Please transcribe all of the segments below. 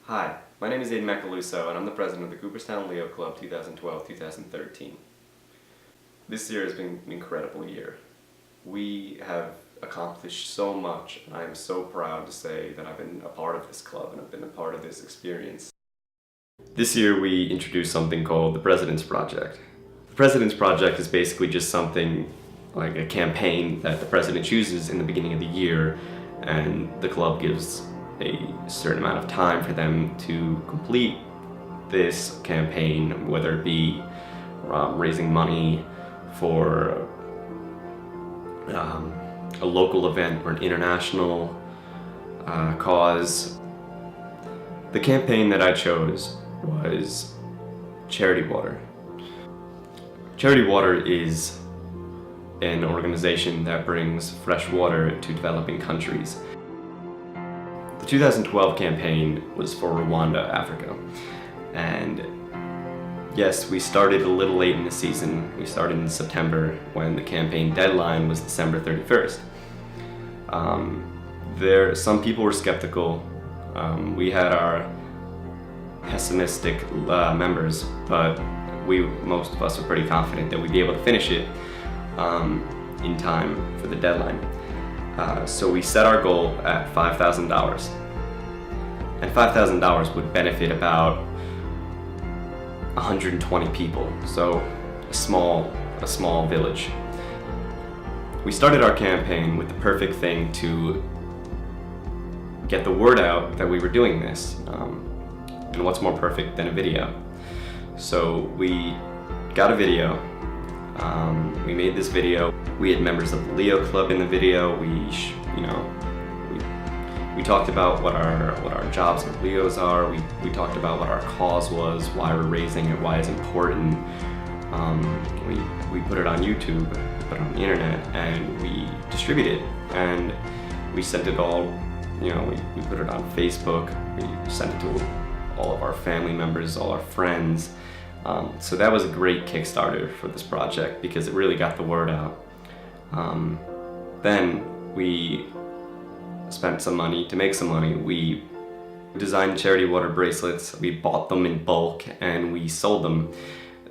Hi, my name is Aidan Macaluso and I'm the president of the Cooperstown Leo Club 2012-2013. This year has been an incredible year. We have accomplished so much and I am so proud to say that I've been a part of this club and I've been a part of this experience. This year we introduced something called the President's Project. The President's Project is basically just something like a campaign that the president chooses in the beginning of the year, and the club gives a certain amount of time for them to complete this campaign, whether it be raising money for a local event or an international cause. The campaign that I chose was Charity Water. Charity Water is an organization that brings fresh water to developing countries. The 2012 campaign was for Rwanda, Africa, and yes, we started a little late in the season. We started in September when the campaign deadline was December 31st. Some people were skeptical. We had our pessimistic members, but most of us were pretty confident that we'd be able to finish it in time for the deadline. So we set our goal at $5,000, and $5,000 would benefit about 120 people, so a small village. We started our campaign with the perfect thing to get the word out that we were doing this, and what's more perfect than a video? So we got a video. We made this video. We had members of the Leo Club in the video. We talked about what our jobs with Leos are. We talked about what our cause was, why we're raising it, why it's important. We put it on YouTube, put it on the internet, and we distribute it. And we sent it all. We put it on Facebook. We sent it to all of our family members, all our friends. So that was a great Kickstarter for this project because it really got the word out. Then we spent some money to make some money. We designed charity water bracelets. We bought them in bulk and we sold them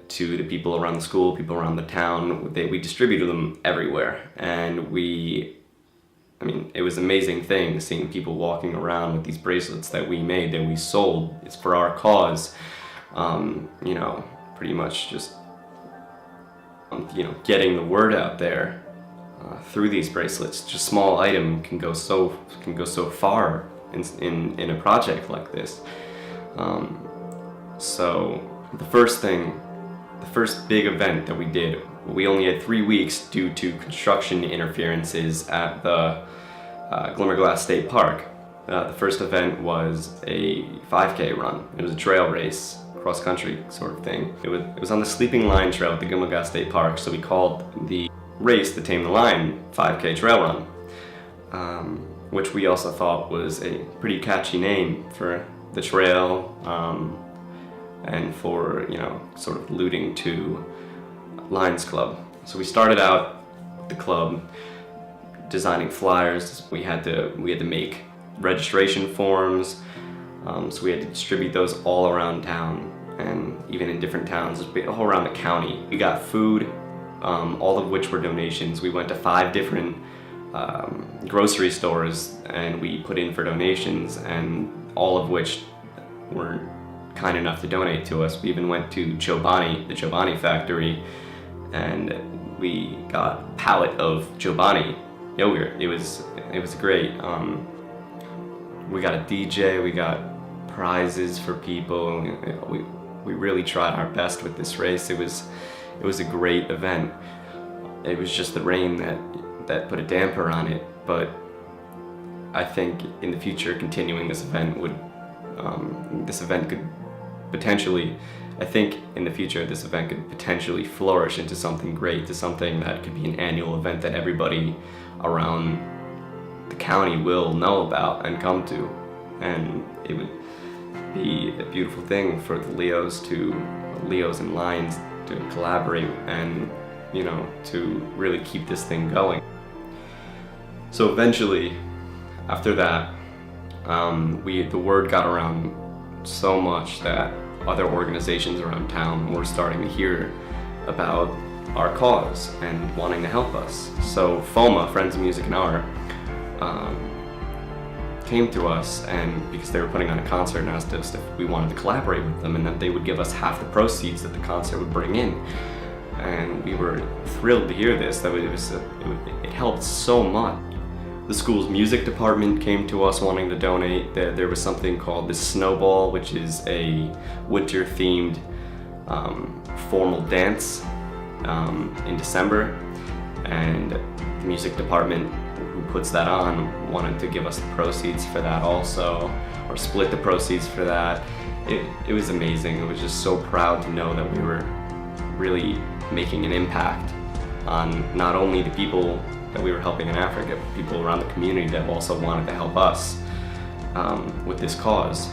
to the people around the school, people around the town. We distributed them everywhere, and it was an amazing thing seeing people walking around with these bracelets that we made, that we sold. It's for our cause. Pretty much just getting the word out there through these bracelets. Just small item can go so far in a project like this. So the first big event that we did, we only had 3 weeks due to construction interferences at the Glimmerglass State Park. The first event was a 5K run. It was a trail race, cross-country sort of thing. It was on the Sleeping Lion Trail at the Glimmerglass State Park, so we called the race the Tame the Lion 5K Trail Run, which we also thought was a pretty catchy name for the trail, and for, sort of alluding to Lions Club. So we started out the club designing flyers. We had to make registration forms, so we had to distribute those all around town, and even in different towns all around the county. We got food, all of which were donations. We went to 5 different grocery stores and we put in for donations, and all of which were kind enough to donate to us. We even went to Chobani, the Chobani factory, and we got a pallet of Chobani yogurt. It was great. We got a DJ, we got prizes for people. We really tried our best with this race. It was a great event. It was just the rain that put a damper on it, but I think in the future continuing this event could potentially flourish into something great, to something that could be an annual event that everybody around the county will know about and come to. And it would be a beautiful thing for the Leos and Lions to collaborate and, to really keep this thing going. So eventually, after that, the word got around so much that other organizations around town were starting to hear about our cause and wanting to help us. So FOMA, Friends of Music and Art, came to us, and because they were putting on a concert, and asked us if we wanted to collaborate with them and that they would give us half the proceeds that the concert would bring in. And we were thrilled to hear this, that it helped so much. The school's music department came to us wanting to donate. There was something called the Snowball, which is a winter-themed formal dance in December, and the music department who puts that on wanted to give us the proceeds for that also, or split the proceeds for that. It was amazing. I was just so proud to know that we were really making an impact on not only the people that we were helping in Africa, but people around the community that also wanted to help us with this cause.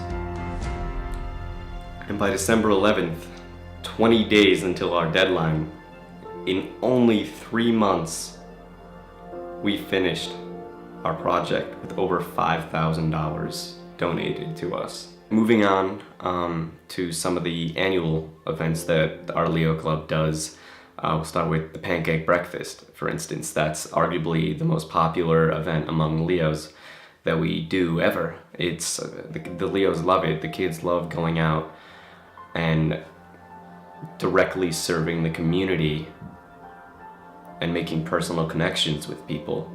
And by December 11th, 20 days until our deadline, in only 3 months, we finished our project with over $5,000 donated to us. Moving on to some of the annual events that our Leo Club does. We'll start with the pancake breakfast, for instance. That's arguably the most popular event among Leos that we do ever. It's the Leos love it. The kids love going out and directly serving the community and making personal connections with people.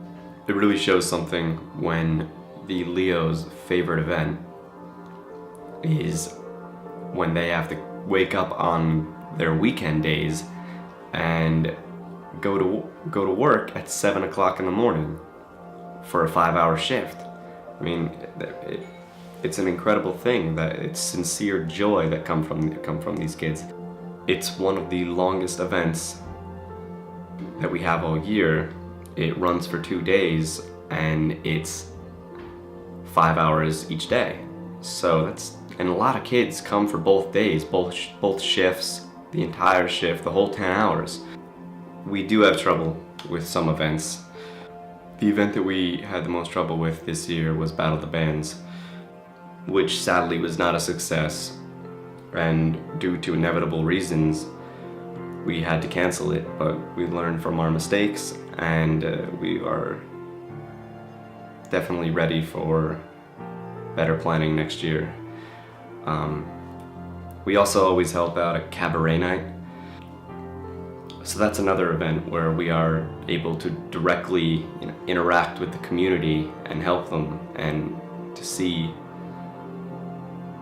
It really shows something when the Leos' favorite event is when they have to wake up on their weekend days and go to work at 7 o'clock in the morning for a 5-hour shift. I mean, it's an incredible thing, that it's sincere joy that come from these kids. It's one of the longest events that we have all year. It runs for 2 days and it's 5 hours each day. And a lot of kids come for both days, both shifts, the entire shift, the whole 10 hours. We do have trouble with some events. The event that we had the most trouble with this year was Battle of the Bands, which sadly was not a success, and due to inevitable reasons, we had to cancel it, but we learned from our mistakes, and we are definitely ready for better planning next year. We also always help out at Cabaret Night. So that's another event where we are able to directly interact with the community and help them, and to see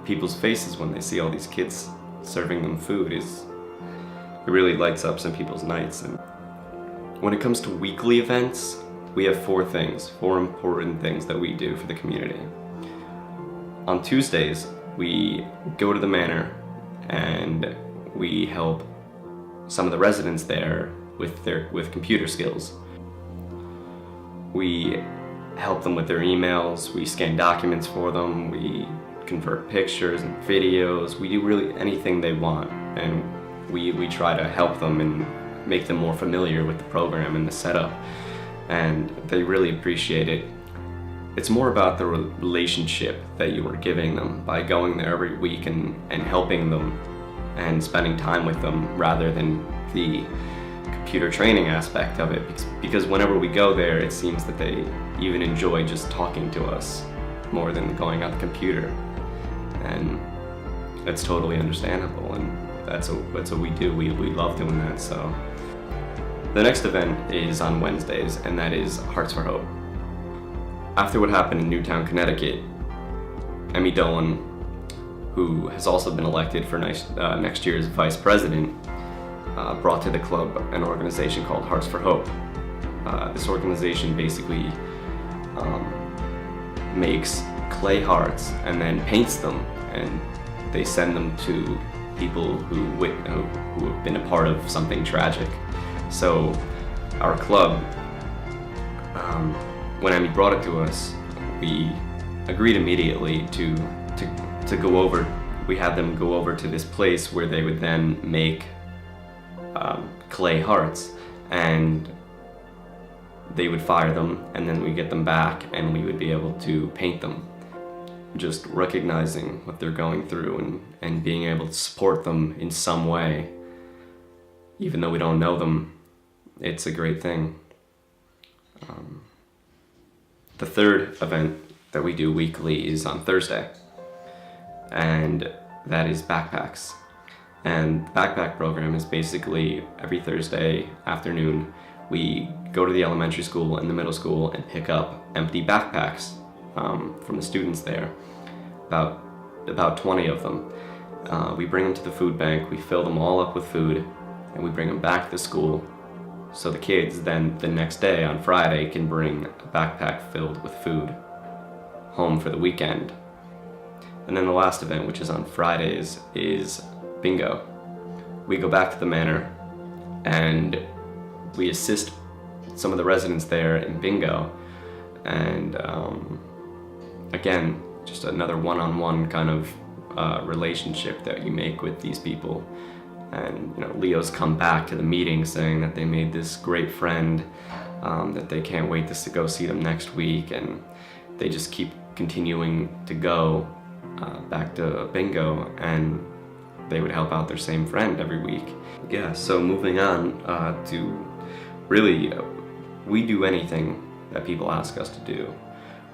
people's faces when they see all these kids serving them food it really lights up some people's nights. And when it comes to weekly events, we have four important things that we do for the community. On Tuesdays, we go to the manor and we help some of the residents there with computer skills. We help them with their emails, we scan documents for them, we convert pictures and videos, we do really anything they want, and we try to help them and make them more familiar with the program and the setup, and they really appreciate it. It's more about the relationship that you are giving them by going there every week and helping them and spending time with them, rather than the computer training aspect of it, because whenever we go there, it seems that they even enjoy just talking to us more than going on the computer, and that's totally understandable, and that's what we do. We love doing that. So the next event is on Wednesdays, and that is Hearts for Hope. After what happened in Newtown, Connecticut, Emmy Dolan, who has also been elected for next year's vice president, brought to the club an organization called Hearts for Hope. This organization basically makes clay hearts and then paints them, and they send them to people who have been a part of something tragic. So our club, when Emmy brought it to us, we agreed immediately to go over. We had them go over to this place where they would then make clay hearts, and they would fire them, and then we'd get them back and we would be able to paint them. just recognizing what they're going through and being able to support them in some way, even though we don't know them, it's a great thing. The third event that we do weekly is on Thursday, and that is backpacks. And the backpack program is basically every Thursday afternoon we go to the elementary school and the middle school and pick up empty backpacks from the students there, about 20 of them. We bring them to the food bank, we fill them all up with food, and we bring them back to school, so the kids then the next day on Friday can bring a backpack filled with food home for the weekend. And then the last event, which is on Fridays, is bingo. We go back to the manor and we assist some of the residents there in bingo, and again, just another one-on-one kind of relationship that you make with these people. And Leos come back to the meeting saying that they made this great friend, that they can't wait to go see them next week, and they just keep continuing to go back to bingo, and they would help out their same friend every week. Yeah, so moving on to really, we do anything that people ask us to do.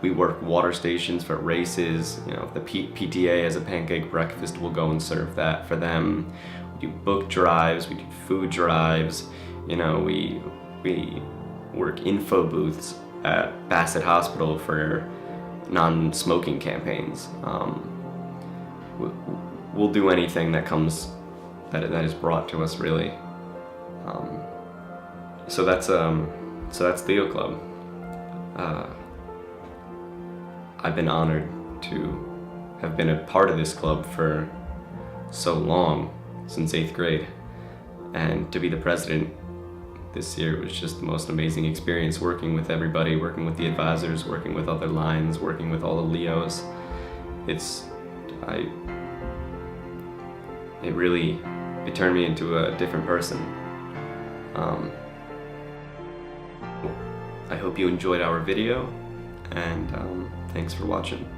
We work water stations for races. If the PTA has a pancake breakfast, we'll go and serve that for them. We do book drives, we do food drives. We work info booths at Bassett Hospital for non-smoking campaigns. We'll do anything that comes, that is brought to us, really. So that's Leo Club. I've been honored to have been a part of this club for so long, since 8th grade, and to be the president this year was just the most amazing experience, working with everybody, working with the advisors, working with other lines, working with all the Leos. It turned me into a different person. I hope you enjoyed our video, and thanks for watching.